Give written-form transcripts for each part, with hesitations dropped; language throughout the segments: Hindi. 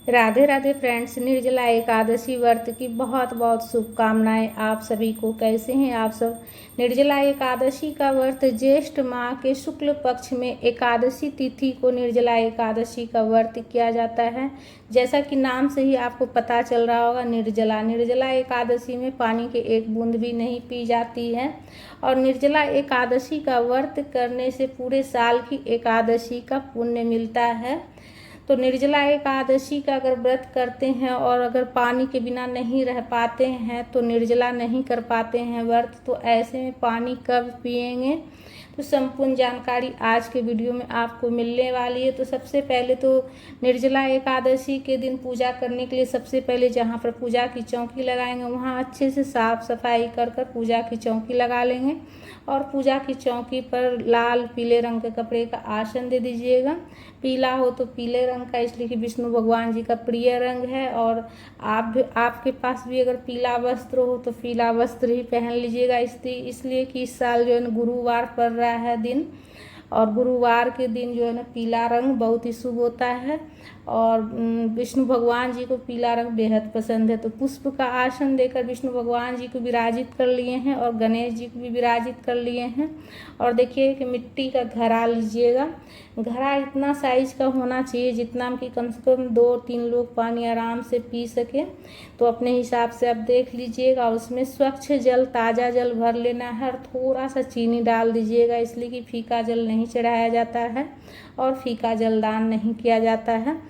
राधे राधे फ्रेंड्स, निर्जला एकादशी व्रत की बहुत बहुत शुभकामनाएं आप सभी को। कैसे हैं आप सब। निर्जला एकादशी का व्रत ज्येष्ठ माह के शुक्ल पक्ष में एकादशी तिथि को निर्जला एकादशी का व्रत किया जाता है। जैसा कि नाम से ही आपको पता चल रहा होगा, निर्जला एकादशी में पानी के एक बूंद भी नहीं पी जाती है। और निर्जला एकादशी का व्रत करने से पूरे साल की एकादशी का पुण्य मिलता है। तो निर्जला एकादशी का अगर व्रत करते हैं और अगर पानी के बिना नहीं रह पाते हैं, तो निर्जला नहीं कर पाते हैं व्रत, तो ऐसे में पानी कब पिएंगे, तो संपूर्ण जानकारी आज के वीडियो में आपको मिलने वाली है। तो सबसे पहले तो निर्जला एकादशी के दिन पूजा करने के लिए सबसे पहले जहाँ पर पूजा की चौकी लगाएंगे वहाँ अच्छे से साफ सफाई कर पूजा की चौकी लगा लेंगे। और पूजा की चौकी पर लाल पीले रंग के कपड़े का आसन दे दीजिएगा। पीला हो तो पीले रंग का, इसलिए कि विष्णु भगवान जी का प्रिय रंग है। और आपके पास भी अगर पीला वस्त्र हो तो पीला वस्त्र ही पहन लीजिएगा। इसलिए कि इस साल जो है ना गुरुवार पड़ रहा है दिन, और गुरुवार के दिन जो है ना पीला रंग बहुत ही शुभ होता है। और विष्णु भगवान जी को पीला रंग बेहद पसंद है। तो पुष्प का आसन देकर विष्णु भगवान जी को विराजित कर लिए हैं और गणेश जी को भी विराजित कर लिए हैं। और देखिए कि मिट्टी का घड़ा लीजिएगा। घड़ा इतना साइज का होना चाहिए जितना कि कम से कम 2-3 लोग पानी आराम से पी सके। तो अपने हिसाब से आप देख लीजिएगा। और उसमें स्वच्छ जल, ताज़ा जल भर लेना है और थोड़ा सा चीनी डाल दीजिएगा, इसलिए कि फीका जल नहीं चढ़ाया जाता है और फीका जल दान नहीं किया जाता है।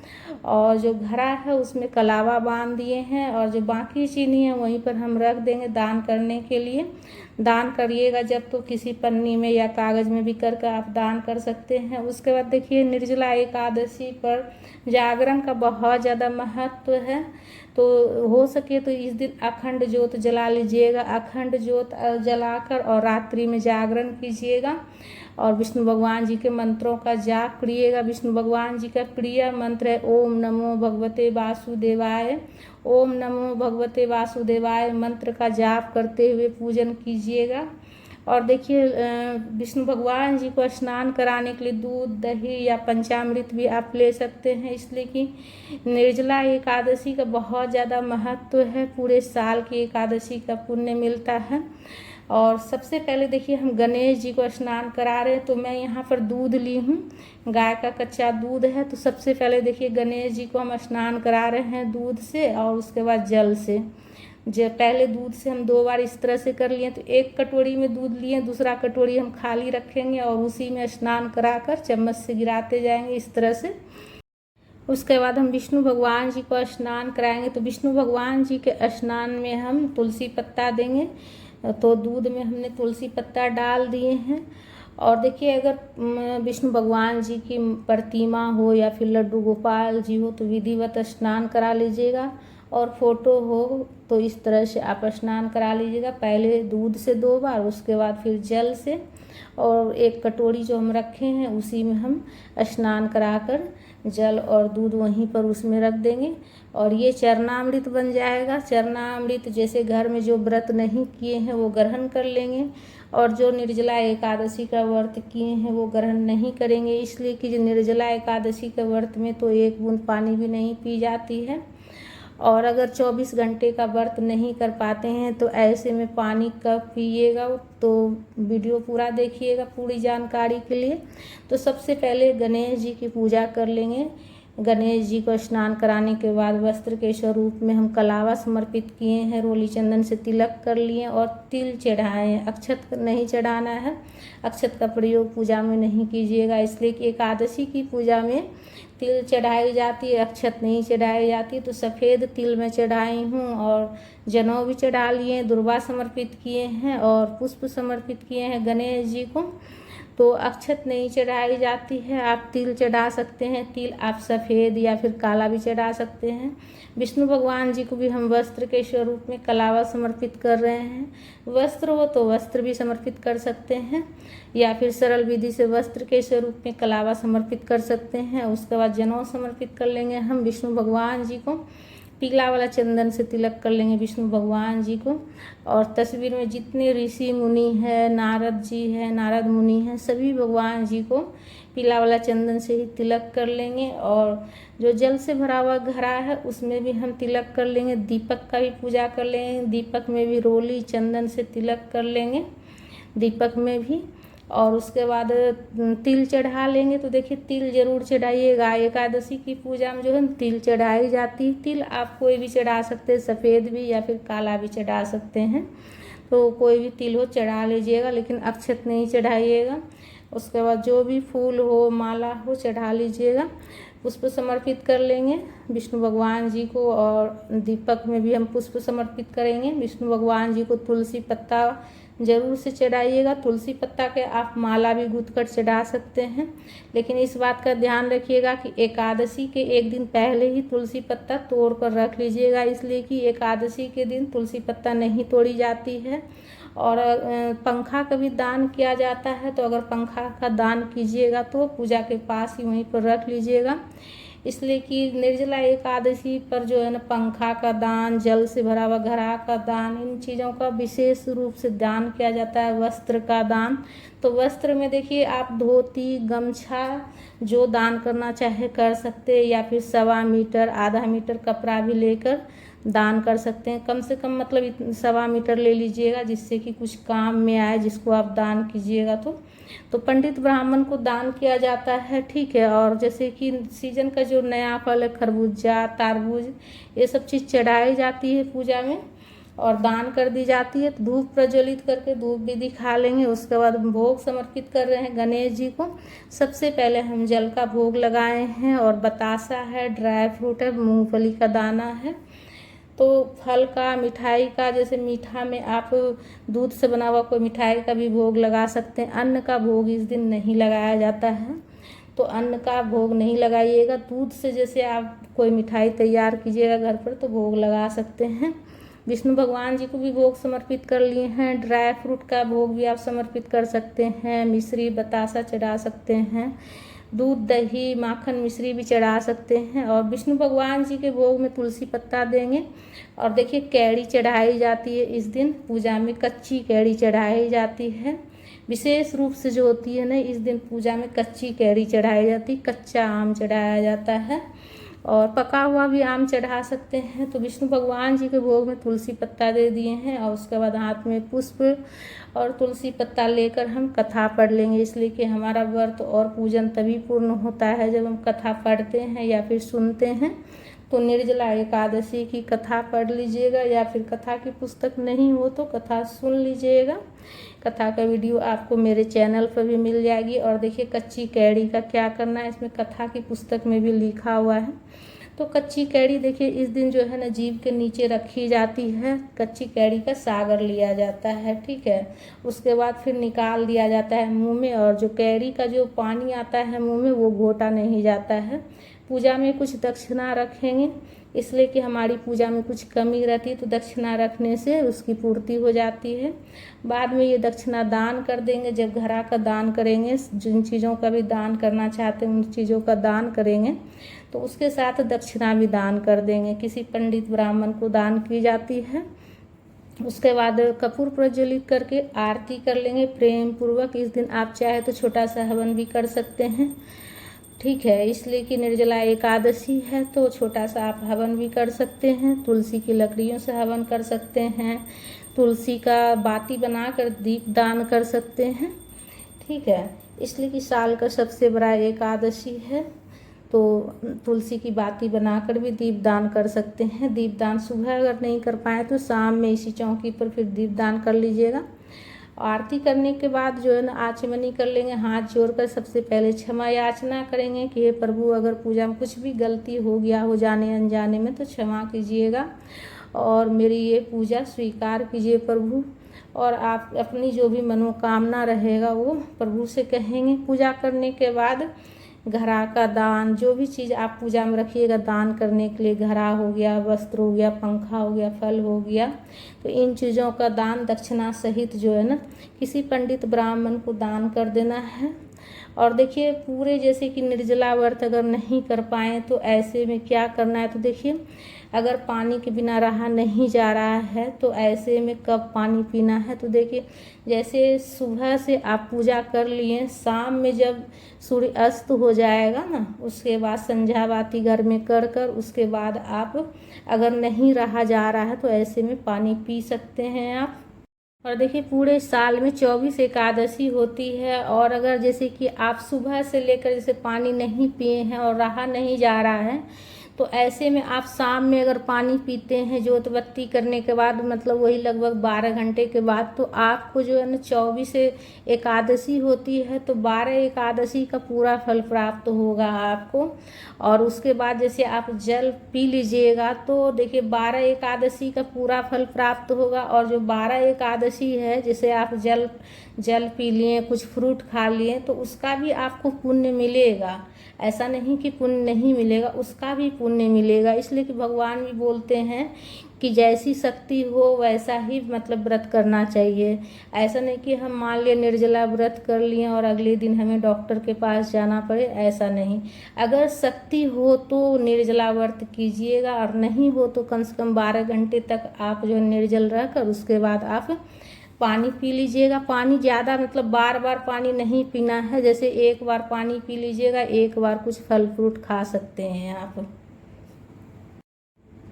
और जो घड़ा है उसमें कलावा बांध दिए हैं, और जो बाकी चीनी है वहीं पर हम रख देंगे दान करने के लिए। दान करिएगा जब तो किसी पन्नी में या कागज़ में भी करके आप दान कर सकते हैं। उसके बाद देखिए निर्जला एकादशी पर जागरण का बहुत ज़्यादा महत्व है। तो हो सके तो इस दिन अखंड ज्योत जला लीजिएगा। अखंड ज्योत जलाकर और रात्रि में जागरण कीजिएगा और विष्णु भगवान जी के मंत्रों का जाप करिएगा। विष्णु भगवान जी का प्रिय मंत्र है ओम नमो भगवते वासुदेवाय। ओम नमो भगवते वासुदेवाय मंत्र का जाप करते हुए पूजन कीजिएगा। और देखिए विष्णु भगवान जी को स्नान कराने के लिए दूध, दही या पंचामृत भी आप ले सकते हैं, इसलिए कि निर्जला एकादशी का बहुत ज़्यादा महत्व है। पूरे साल की एकादशी का पुण्य मिलता है। और सबसे पहले देखिए हम गणेश जी को स्नान करा रहे हैं। तो मैं यहाँ पर दूध ली हूँ, गाय का कच्चा दूध है। तो सबसे पहले देखिए गणेश जी को हम स्नान करा रहे हैं दूध से, और उसके बाद जल से। पहले दूध से हम 2 बार इस तरह से कर लिए। तो एक कटोरी में दूध लिए, दूसरा कटोरी हम खाली रखेंगे और उसी में स्नान कराकर चम्मच से गिराते जाएंगे इस तरह से। उसके बाद हम विष्णु भगवान जी को स्नान कराएंगे। तो विष्णु भगवान जी के स्नान में हम तुलसी पत्ता देंगे। तो दूध में हमने तुलसी पत्ता डाल दिए हैं। और देखिए अगर विष्णु भगवान जी की प्रतिमा हो या फिर लड्डू गोपाल जी हो तो विधिवत स्नान करा लीजिएगा। और फोटो हो तो इस तरह से आप स्नान करा लीजिएगा, पहले दूध से 2 बार, उसके बाद फिर जल से। और एक कटोरी जो हम रखे हैं उसी में हम स्नान कराकर जल और दूध वहीं पर उसमें रख देंगे और ये चरणामृत बन जाएगा। चरणामृत जैसे घर में जो व्रत नहीं किए हैं वो ग्रहण कर लेंगे, और जो निर्जला एकादशी का व्रत किए हैं वो ग्रहण नहीं करेंगे, इसलिए कि जो निर्जला एकादशी के व्रत में तो एक बूंद पानी भी नहीं पी जाती है। और अगर 24 घंटे का व्रत नहीं कर पाते हैं तो ऐसे में पानी कब पिएगा, तो वीडियो पूरा देखिएगा पूरी जानकारी के लिए। तो सबसे पहले गणेश जी की पूजा कर लेंगे। गणेश जी को स्नान कराने के बाद वस्त्र के स्वरूप में हम कलावा समर्पित किए हैं, रोली चंदन से तिलक कर लिए और तिल चढ़ाए हैं। अक्षत नहीं चढ़ाना है, अक्षत का प्रयोग पूजा में नहीं कीजिएगा, इसलिए कि एकादशी की पूजा में तिल चढ़ाई जाती है, अक्षत नहीं चढ़ाई जाती। तो सफ़ेद तिल मैं चढ़ाई हूँ और जनेऊ भी चढ़ा लिए, दुर्वा समर्पित किए हैं और पुष्प समर्पित किए हैं गणेश जी को। तो अक्षत नहीं चढ़ाई जाती है, आप तिल चढ़ा सकते हैं। तिल आप सफ़ेद या फिर काला भी चढ़ा सकते हैं। विष्णु भगवान जी को भी हम वस्त्र के स्वरूप में कलावा समर्पित कर रहे हैं। वस्त्र हो तो वस्त्र भी समर्पित कर सकते हैं, या फिर सरल विधि से वस्त्र के स्वरूप में कलावा समर्पित कर सकते हैं। उसके बाद जनेऊ समर्पित कर लेंगे हम विष्णु भगवान जी को। पीला वाला चंदन से तिलक कर लेंगे विष्णु भगवान जी को। और तस्वीर में जितने ऋषि मुनि हैं, नारद जी हैं, नारद मुनि हैं, सभी भगवान जी को पीला वाला चंदन से ही तिलक कर लेंगे। और जो जल से भरा हुआ घड़ा है उसमें भी हम तिलक कर लेंगे। दीपक का भी पूजा कर लेंगे, दीपक में भी रोली चंदन से तिलक कर लेंगे दीपक में भी। और उसके बाद तिल चढ़ा लेंगे। तो देखिए तिल जरूर चढ़ाइएगा, एकादशी की पूजा में जो है तिल चढ़ाई जाती है। तिल आप कोई भी चढ़ा सकते हैं, सफ़ेद भी या फिर काला भी चढ़ा सकते हैं। तो कोई भी तिल हो चढ़ा लीजिएगा, लेकिन अक्षत नहीं चढ़ाइएगा। उसके बाद जो भी फूल हो माला हो चढ़ा लीजिएगा। पुष्प समर्पित कर लेंगे विष्णु भगवान जी को। और दीपक में भी हम पुष्प समर्पित करेंगे विष्णु भगवान जी को। तुलसी पत्ता ज़रूर से चढ़ाइएगा। तुलसी पत्ता के आप माला भी गूँथ कर चढ़ा सकते हैं, लेकिन इस बात का ध्यान रखिएगा कि एकादशी के एक दिन पहले ही तुलसी पत्ता तोड़ कर रख लीजिएगा, इसलिए कि एकादशी के दिन तुलसी पत्ता नहीं तोड़ी जाती है। और पंखा का भी दान किया जाता है, तो अगर पंखा का दान कीजिएगा तो पूजा के पास ही वहीं पर रख लीजिएगा, इसलिए कि निर्जला एकादशी पर जो है ना पंखा का दान, जल से भरा हुआ घड़ा का दान, इन चीज़ों का विशेष रूप से दान किया जाता है। वस्त्र का दान, तो वस्त्र में देखिए आप धोती गमछा जो दान करना चाहे कर सकते हैं, या फिर 1.25 मीटर आधा मीटर कपड़ा भी लेकर दान कर सकते हैं। कम से कम मतलब 1.25 मीटर ले लीजिएगा, जिससे कि कुछ काम में आए जिसको आप दान कीजिएगा। तो पंडित ब्राह्मण को दान किया जाता है, ठीक है। और जैसे कि सीजन का जो नया फल है खरबूजा तरबूज, ये सब चीज़ चढ़ाई जाती है पूजा में और दान कर दी जाती है। तो धूप प्रज्वलित करके धूप भी दिखा लेंगे। उसके बाद भोग समर्पित कर रहे हैं गणेश जी को। सबसे पहले हम जल का भोग लगाए हैं, और बतासा है, ड्राई फ्रूट है, मूंगफली का दाना है। तो फल का, मिठाई का, जैसे मीठा में आप दूध से बना हुआ कोई मिठाई का भी भोग लगा सकते हैं। अन्न का भोग इस दिन नहीं लगाया जाता है, तो अन्न का भोग नहीं लगाइएगा। दूध से जैसे आप कोई मिठाई तैयार कीजिएगा घर पर तो भोग लगा सकते हैं। विष्णु भगवान जी को भी भोग समर्पित कर लिए हैं। ड्राई फ्रूट का भोग भी आप समर्पित कर सकते हैं। मिश्री बतासा चढ़ा सकते हैं। दूध दही माखन मिश्री भी चढ़ा सकते हैं। और विष्णु भगवान जी के भोग में तुलसी पत्ता देंगे। और देखिए कैरी चढ़ाई जाती है इस दिन पूजा में, कच्ची कैरी चढ़ाई जाती है। विशेष रूप से जो होती है ना इस दिन पूजा में कच्ची कैरी चढ़ाई जाती है, कच्चा आम चढ़ाया जाता है। और पका हुआ भी आम चढ़ा सकते हैं। तो विष्णु भगवान जी के भोग में तुलसी पत्ता दे दिए हैं, और उसके बाद हाथ में पुष्प और तुलसी पत्ता लेकर हम कथा पढ़ लेंगे, इसलिए कि हमारा व्रत और पूजन तभी पूर्ण होता है जब हम कथा पढ़ते हैं या फिर सुनते हैं। तो निर्जला एकादशी की कथा पढ़ लीजिएगा, या फिर कथा की पुस्तक नहीं हो तो कथा सुन लीजिएगा। कथा का वीडियो आपको मेरे चैनल पर भी मिल जाएगी। और देखिए कच्ची कैरी का क्या करना है, इसमें कथा की पुस्तक में भी लिखा हुआ है। तो कच्ची कैरी देखिए इस दिन जो है ना जीभ के नीचे रखी जाती है। कच्ची कैरी का सागर लिया जाता है, ठीक है। उसके बाद फिर निकाल दिया जाता है मुंह में, और जो कैरी का जो पानी आता है मुंह में वो घोटा नहीं जाता है। पूजा में कुछ दक्षिणा रखेंगे, इसलिए कि हमारी पूजा में कुछ कमी रहती है, तो दक्षिणा रखने से उसकी पूर्ति हो जाती है। बाद में ये दक्षिणा दान कर देंगे। जब घड़ा का दान करेंगे, जिन चीज़ों का भी दान करना चाहते हैं उन चीज़ों का दान करेंगे, तो उसके साथ दक्षिणा भी दान कर देंगे। किसी पंडित ब्राह्मण को दान की जाती है। उसके बाद कपूर प्रज्वलित करके आरती कर लेंगे प्रेम पूर्वक। इस दिन आप चाहे तो छोटा सा हवन भी कर सकते हैं, ठीक है। इसलिए कि निर्जला एकादशी है तो छोटा सा आप हवन भी कर सकते हैं। तुलसी की लकड़ियों से हवन कर सकते हैं। तुलसी का बाती बनाकर दीप दान कर सकते हैं, ठीक है। इसलिए कि साल का सबसे बड़ा एकादशी है, तो तुलसी की बाती बनाकर भी दीप दान कर सकते हैं। दीप दान सुबह अगर नहीं कर पाए तो शाम में इसी चौकी पर फिर दीप दान कर लीजिएगा। आरती करने के बाद जो है ना आचमनी कर लेंगे। हाथ जोड़कर सबसे पहले क्षमा याचना करेंगे कि हे प्रभु, अगर पूजा में कुछ भी गलती हो गया हो जाने अनजाने में तो क्षमा कीजिएगा, और मेरी ये पूजा स्वीकार कीजिए प्रभु। और आप अपनी जो भी मनोकामना रहेगा वो प्रभु से कहेंगे। पूजा करने के बाद घड़ा का दान, जो भी चीज़ आप पूजा में रखिएगा दान करने के लिए, घड़ा हो गया, वस्त्र हो गया, पंखा हो गया, फल हो गया, तो इन चीज़ों का दान दक्षिणा सहित जो है ना किसी पंडित ब्राह्मण को दान कर देना है। और देखिए पूरे जैसे कि निर्जला व्रत अगर नहीं कर पाएँ तो ऐसे में क्या करना है, तो देखिए अगर पानी के बिना रहा नहीं जा रहा है तो ऐसे में कब पानी पीना है, तो देखिए जैसे सुबह से आप पूजा कर लिए, शाम में जब सूर्य अस्त हो जाएगा ना, उसके बाद संध्या बाती घर में कर कर उसके बाद आप अगर नहीं रहा जा रहा है तो ऐसे में पानी पी सकते हैं आप। और देखिए पूरे साल में 24 एकादशी होती है, और अगर जैसे कि आप सुबह से लेकर जैसे पानी नहीं पिए हैं और रहा नहीं जा रहा है तो ऐसे में आप शाम में अगर पानी पीते हैं जोत बत्ती करने के बाद, मतलब वही लगभग 12 घंटे के बाद, तो आपको जो है ना 24 एकादशी होती है तो 12 एकादशी का पूरा फल प्राप्त होगा आपको। और उसके बाद जैसे आप जल पी लीजिएगा तो देखिए 12 एकादशी का पूरा फल प्राप्त होगा। और जो 12 एकादशी है, जैसे आप जल पी लिए, कुछ फ्रूट खा लिए, तो उसका भी आपको पुण्य मिलेगा। ऐसा नहीं कि पुण्य नहीं मिलेगा, उसका भी पुण्य मिलेगा। इसलिए कि भगवान भी बोलते हैं कि जैसी शक्ति हो वैसा ही मतलब व्रत करना चाहिए। ऐसा नहीं कि हम मान लिए निर्जला व्रत कर लिए और अगले दिन हमें डॉक्टर के पास जाना पड़े, ऐसा नहीं। अगर शक्ति हो तो निर्जला व्रत कीजिएगा, और नहीं हो तो कम से कम 12 घंटे तक आप जो निर्जल रहकर उसके बाद आप पानी पी लीजिएगा। पानी ज़्यादा मतलब बार बार पानी नहीं पीना है, जैसे एक बार पानी पी लीजिएगा, एक बार कुछ फल फ्रूट खा सकते हैं आप।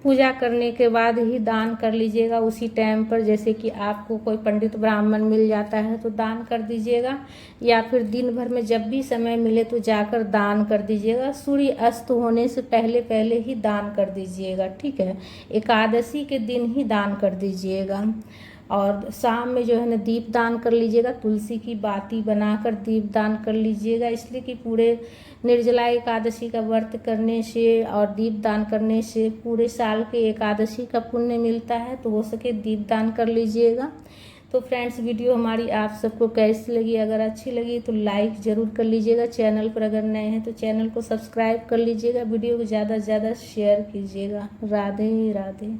पूजा करने के बाद ही दान कर लीजिएगा उसी टाइम पर, जैसे कि आपको कोई पंडित ब्राह्मण मिल जाता है तो दान कर दीजिएगा, या फिर दिन भर में जब भी समय मिले तो जाकर दान कर दीजिएगा। सूर्य अस्त होने से पहले पहले ही दान कर दीजिएगा, ठीक है। एकादशी के दिन ही दान कर दीजिएगा। और शाम में जो है ना दीप दान कर लीजिएगा, तुलसी की बाती बनाकर दीप दान कर लीजिएगा। इसलिए कि पूरे निर्जला एकादशी का व्रत करने से और दीप दान करने से पूरे साल के एकादशी का पुण्य मिलता है, तो हो सके दीप दान कर लीजिएगा। तो फ्रेंड्स, वीडियो हमारी आप सबको कैसी लगी? अगर अच्छी लगी तो लाइक ज़रूर कर लीजिएगा। चैनल पर अगर नए हैं तो चैनल को सब्सक्राइब कर लीजिएगा। वीडियो को ज़्यादा से ज़्यादा शेयर कीजिएगा। राधे राधे।